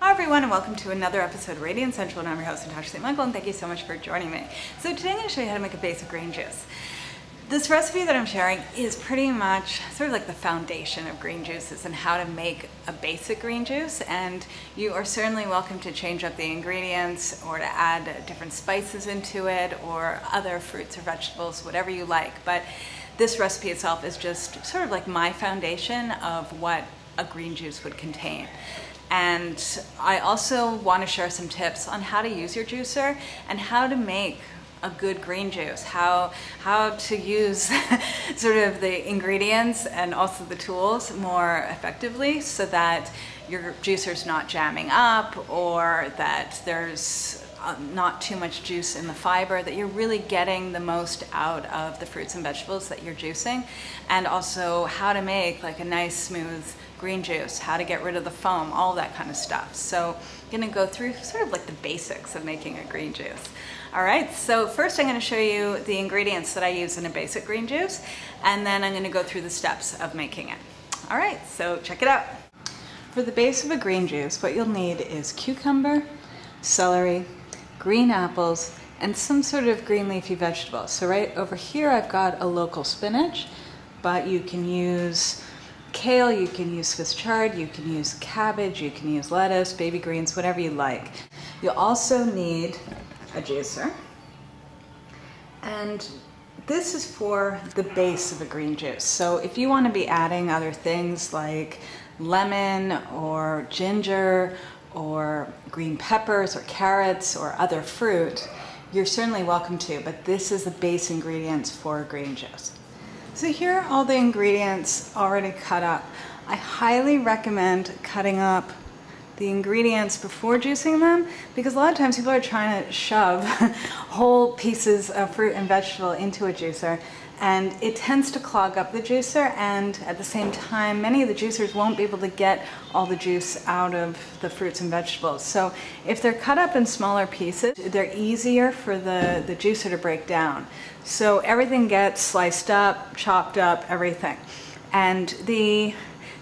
Hi everyone, and welcome to another episode of Radiant Central, and I'm your host Natasha St. Michael, and thank you so much for joining me. So today I'm going to show you how to make a basic green juice. This recipe that I'm sharing is pretty much sort of like the foundation of green juices and how to make a basic green juice, and you are certainly welcome to change up the ingredients or to add different spices into it or other fruits or vegetables, whatever you like. But this recipe itself is just sort of like my foundation of what a green juice would contain. And I also want to share some tips on how to use your juicer and how to make a good green juice, how to use sort of the ingredients and also the tools more effectively so that your juicer's not jamming up or that there's not too much juice in the fiber, that you're really getting the most out of the fruits and vegetables that you're juicing, and also how to make like a nice smooth green juice, how to get rid of the foam, all that kind of stuff. So I'm gonna go through sort of like the basics of making a green juice. All right, so first I'm gonna show you the ingredients that I use in a basic green juice, and then I'm gonna go through the steps of making it. All right, so check it out. For the base of a green juice, what you'll need is cucumber, celery, green apples, and some sort of green leafy vegetables. So right over here I've got a local spinach, but you can use kale, you can use Swiss chard, you can use cabbage, you can use lettuce, baby greens, whatever you like. You'll also need a juicer, and this is for the base of a green juice. So if you want to be adding other things like lemon or ginger or green peppers or carrots or other fruit, you're certainly welcome to, but this is the base ingredients for a green juice. So here are all the ingredients already cut up. I highly recommend cutting up the ingredients before juicing them, because a lot of times people are trying to shove whole pieces of fruit and vegetable into a juicer, and it tends to clog up the juicer, and at the same time many of the juicers won't be able to get all the juice out of the fruits and vegetables. So if they're cut up in smaller pieces, they're easier for the juicer to break down. So everything gets sliced up, chopped up, everything. And the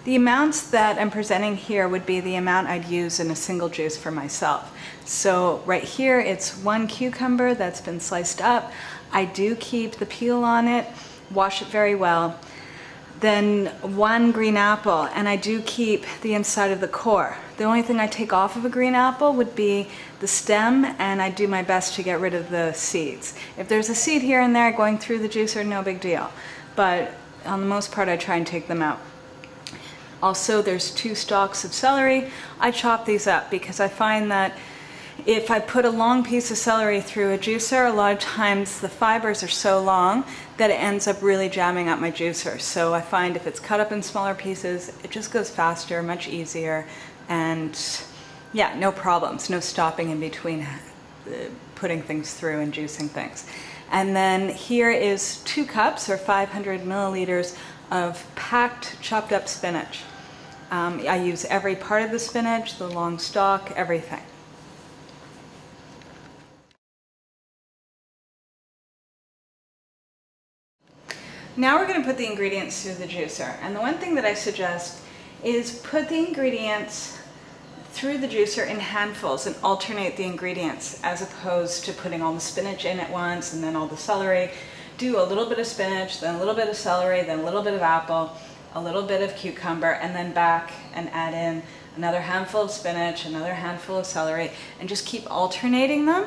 amounts that I'm presenting here would be the amount I'd use in a single juice for myself. So right here it's 1 cucumber that's been sliced up. I do keep the peel on it, wash it very well. Then 1 green apple, and I do keep the inside of the core. The only thing I take off of a green apple would be the stem, and I do my best to get rid of the seeds. If there's a seed here and there going through the juicer, no big deal. But on the most part, I try and take them out. Also, there's 2 stalks of celery. I chop these up because I find that if I put a long piece of celery through a juicer, a lot of times the fibers are so long that it ends up really jamming up my juicer. So I find if it's cut up in smaller pieces, it just goes faster, much easier, and yeah, no problems, no stopping in between putting things through and juicing things. And then here is 2 cups or 500 milliliters of packed chopped up spinach. I use every part of the spinach, the long stalk, everything. Now we're going to put the ingredients through the juicer, and the one thing that I suggest is put the ingredients through the juicer in handfuls and alternate the ingredients, as opposed to putting all the spinach in at once and then all the celery. Do a little bit of spinach, then a little bit of celery, then a little bit of apple, a little bit of cucumber, and then back and add in another handful of spinach, another handful of celery, and just keep alternating them,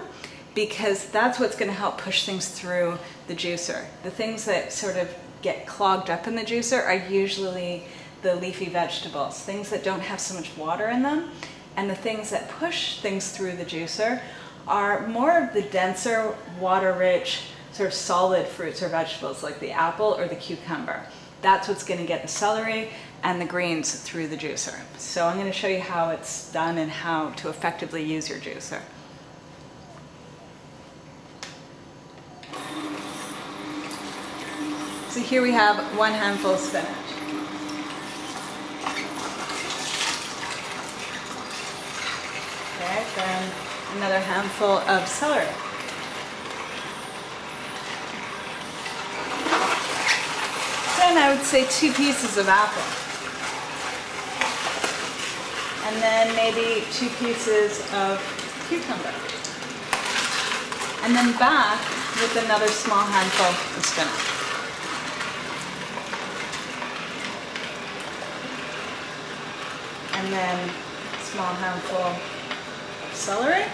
because that's what's going to help push things through the juicer. The things that sort of get clogged up in the juicer are usually the leafy vegetables, things that don't have so much water in them, and the things that push things through the juicer are more of the denser, water-rich, sort of solid fruits or vegetables like the apple or the cucumber. That's what's going to get the celery and the greens through the juicer. So I'm going to show you how it's done and how to effectively use your juicer. So here we have 1 handful of spinach. Okay, then another handful of celery. Then I would say 2 pieces of apple. and then maybe 2 pieces of cucumber. And then back with another small handful of spinach. And then a small handful of celery.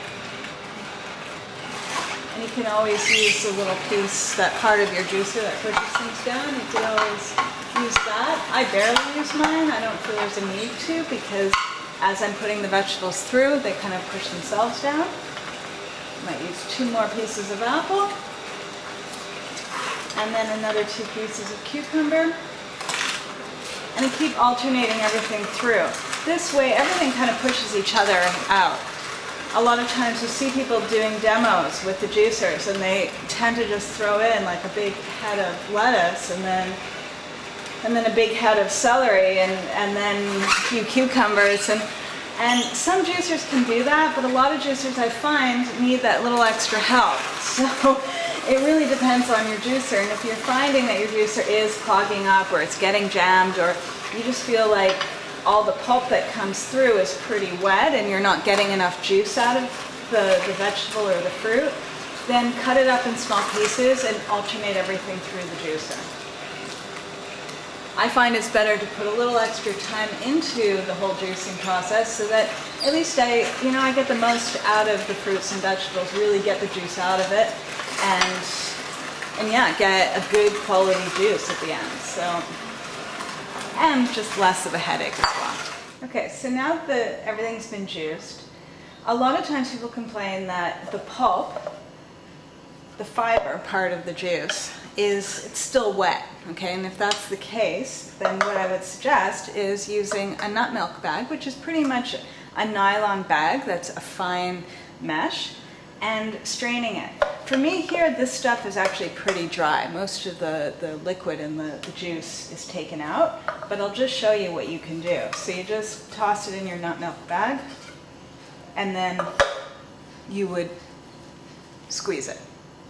And you can always use the little piece, that part of your juicer that pushes things down. You can always use that. I barely use mine. I don't feel there's a need to, because as I'm putting the vegetables through, they kind of push themselves down. Might use 2 more pieces of apple. And then another 2 pieces of cucumber. And I keep alternating everything through. This way, everything kind of pushes each other out. A lot of times you see people doing demos with the juicers, and they tend to just throw in like a big head of lettuce and then a big head of celery and then a few cucumbers. And some juicers can do that, but a lot of juicers I find need that little extra help. So it really depends on your juicer. And if you're finding that your juicer is clogging up, or it's getting jammed, or you just feel like all the pulp that comes through is pretty wet and you're not getting enough juice out of the vegetable or the fruit, then cut it up in small pieces and alternate everything through the juicer. I find it's better to put a little extra time into the whole juicing process so that at least I get the most out of the fruits and vegetables, really get the juice out of it, and yeah, get a good quality juice at the end. So, and just less of a headache as well. Okay, so now that everything's been juiced, a lot of times people complain that the pulp, the fiber part of the juice, it's still wet, okay? And if that's the case, then what I would suggest is using a nut milk bag, which is pretty much a nylon bag that's a fine mesh, and straining it. For me here, this stuff is actually pretty dry. Most of the liquid in the juice is taken out, but I'll just show you what you can do. So you just toss it in your nut milk bag, and then you would squeeze it.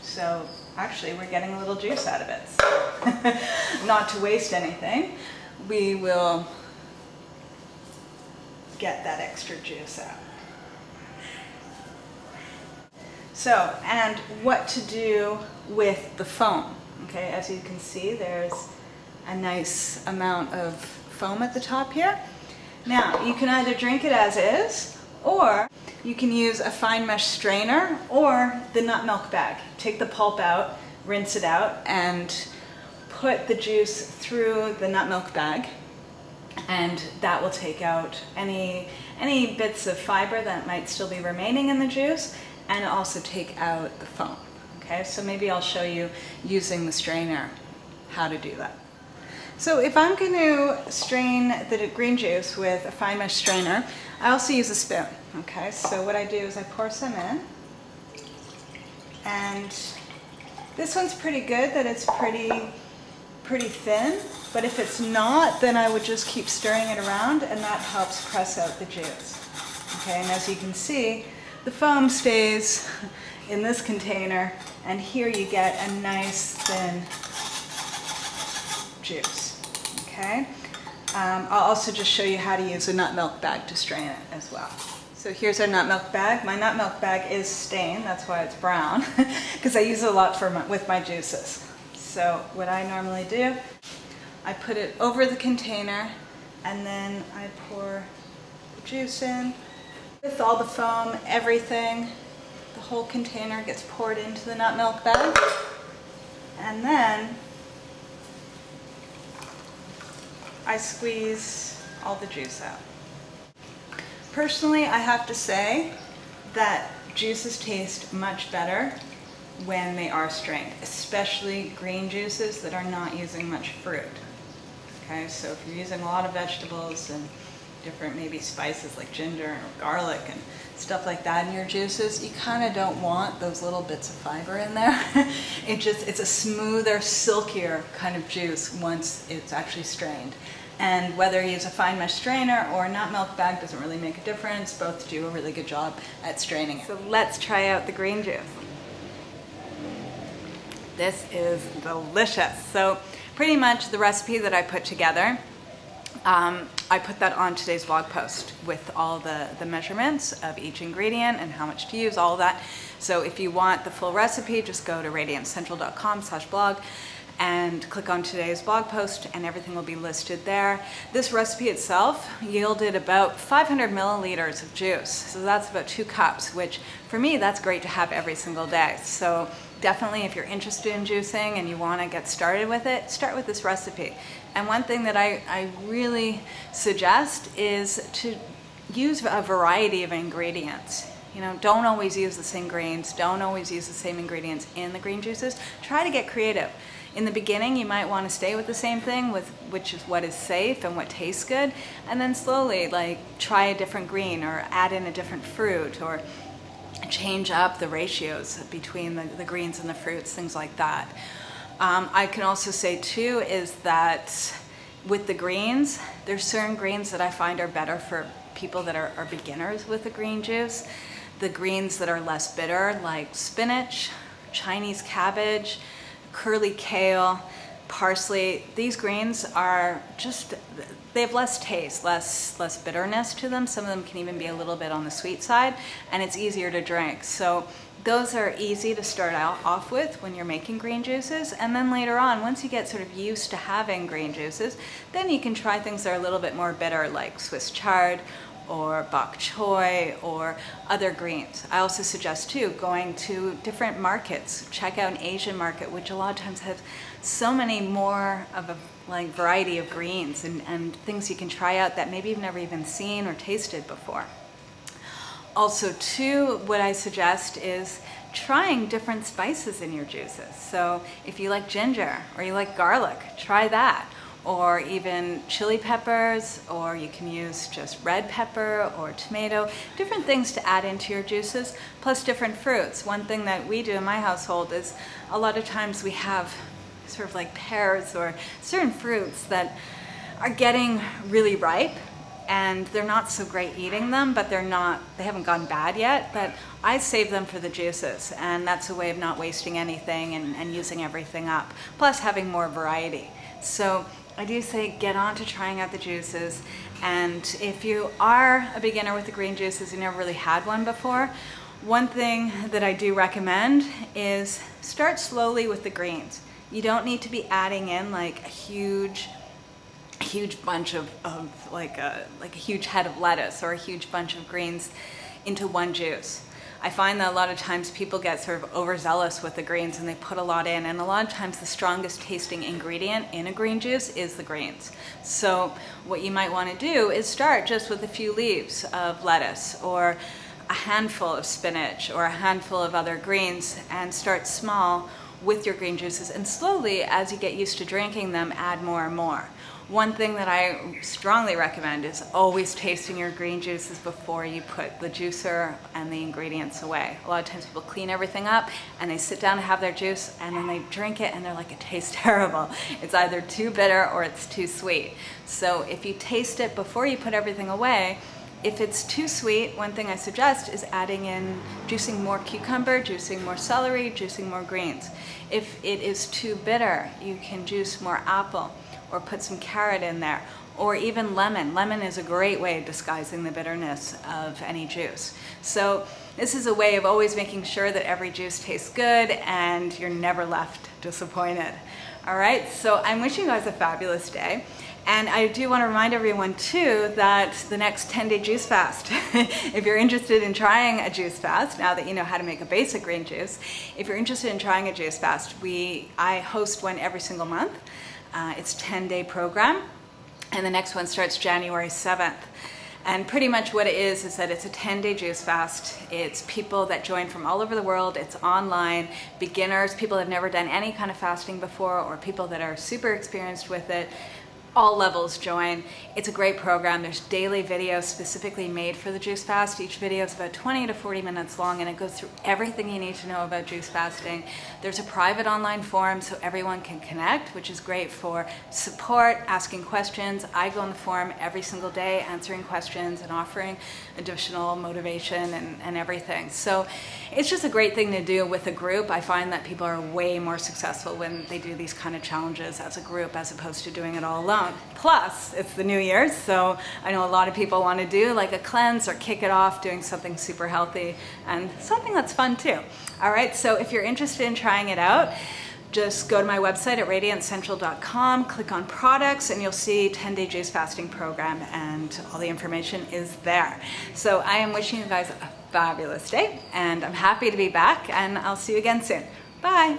So actually we're getting a little juice out of it. So not to waste anything, we will get that extra juice out. So, and what to do with the foam. Okay, as you can see, there's a nice amount of foam at the top here. Now, you can either drink it as is, or you can use a fine mesh strainer or the nut milk bag. Take the pulp out, rinse it out, and put the juice through the nut milk bag, and that will take out any bits of fiber that might still be remaining in the juice, and also take out the foam. Okay, so maybe I'll show you using the strainer how to do that. So if I'm going to strain the green juice with a fine mesh strainer, I also use a spoon. Okay, so what I do is I pour some in, and this one's pretty good that it's pretty thin, but if it's not, then I would just keep stirring it around, and that helps press out the juice. Okay, and as you can see, the foam stays in this container, and here you get a nice thin juice. Okay, I'll also just show you how to use a nut milk bag to strain it as well. So here's our nut milk bag. My nut milk bag is stained, that's why it's brown, because I use it a lot with my juices. So what I normally do, I put it over the container, and then I pour the juice in. With all the foam, everything, the whole container gets poured into the nut milk bag, and then I squeeze all the juice out. Personally, I have to say that juices taste much better when they are strained, especially green juices that are not using much fruit. Okay, so if you're using a lot of vegetables and different maybe spices like ginger or garlic and stuff like that in your juices, you kind of don't want those little bits of fiber in there. It's a smoother, silkier kind of juice once it's actually strained. And whether you use a fine mesh strainer or a nut milk bag doesn't really make a difference. Both do a really good job at straining it. So let's try out the green juice. This is delicious. So pretty much the recipe that I put together I put that on today's blog post with all the measurements of each ingredient and how much to use, all of that. So if you want the full recipe, just go to radiantcentral.com/blog and click on today's blog post and everything will be listed there. This recipe itself yielded about 500 milliliters of juice. So that's about 2 cups, which for me, that's great to have every single day. So definitely if you're interested in juicing and you want to get started with it, start with this recipe. And one thing that I really suggest is to use a variety of ingredients. You know, don't always use the same grains, don't always use the same ingredients in the green juices. Try to get creative. In the beginning, you might want to stay with the same thing, which is what is safe and what tastes good, and then slowly, like, try a different green or add in a different fruit or change up the ratios between the greens and the fruits, things like that. I can also say too is that with the greens, there's certain greens that I find are better for people that are beginners with the green juice. The greens that are less bitter, like spinach, Chinese cabbage, curly kale, parsley. These greens are just, they have less taste, less bitterness to them. Some of them can even be a little bit on the sweet side, and it's easier to drink. So those are easy to start off with when you're making green juices, and then later on, once you get sort of used to having green juices, then you can try things that are a little bit more bitter, like Swiss chard or bok choy or other greens. I also suggest too going to different markets. Check out an Asian market, which a lot of times has so many more of a variety of greens and things you can try out that maybe you've never even seen or tasted before. Also too, what I suggest is trying different spices in your juices. So if you like ginger or you like garlic, try that. Or even chili peppers, or you can use just red pepper or tomato, different things to add into your juices, plus different fruits. One thing that we do in my household is a lot of times we have sort of like pears or certain fruits that are getting really ripe and they're not so great eating them, but they haven't gone bad yet, but I save them for the juices, and that's a way of not wasting anything and using everything up, plus having more variety. So I do say get on to trying out the juices, and if you are a beginner with the green juices, you never really had one before, one thing that I do recommend is start slowly with the greens. You don't need to be adding in like a huge bunch of like a huge head of lettuce or a huge bunch of greens into one juice. I find that a lot of times people get sort of overzealous with the greens and they put a lot in, and a lot of times the strongest tasting ingredient in a green juice is the greens. So what you might want to do is start just with a few leaves of lettuce or a handful of spinach or a handful of other greens, and start small with your green juices, and slowly as you get used to drinking them, add more and more. One thing that I strongly recommend is always tasting your green juices before you put the juicer and the ingredients away. A lot of times people clean everything up and they sit down to have their juice and then they drink it and they're like, it tastes terrible. It's either too bitter or it's too sweet. So if you taste it before you put everything away, if it's too sweet, one thing I suggest is adding in juicing more cucumber, juicing more celery, juicing more greens. If it is too bitter, you can juice more apple or put some carrot in there, or even lemon. Lemon is a great way of disguising the bitterness of any juice. So this is a way of always making sure that every juice tastes good and you're never left disappointed. All right, so I'm wishing you guys a fabulous day. And I do want to remind everyone too that the next 10-day juice fast, if you're interested in trying a juice fast, now that you know how to make a basic green juice, if you're interested in trying a juice fast, I host one every single month. It's a 10-day program, and the next one starts January 7th. And pretty much what it is that it's a 10-day juice fast. It's people that join from all over the world. It's online, beginners, people that have never done any kind of fasting before, or people that are super experienced with it. All levels join. It's a great program. There's daily videos specifically made for the juice fast. Each video is about 20 to 40 minutes long, and it goes through everything you need to know about juice fasting. There's a private online forum so everyone can connect, which is great for support, asking questions. I go on the forum every single day answering questions and offering additional motivation and everything. So it's just a great thing to do with a group. I find that people are way more successful when they do these kind of challenges as a group as opposed to doing it all alone. discount. Plus, it's the New Year's, so I know a lot of people want to do like a cleanse or kick it off doing something super healthy and something that's fun too. All right, so if you're interested in trying it out, just go to my website at radiantcentral.com, click on products, and you'll see 10-day juice fasting program, and all the information is there. So I am wishing you guys a fabulous day, and I'm happy to be back, and I'll see you again soon. Bye.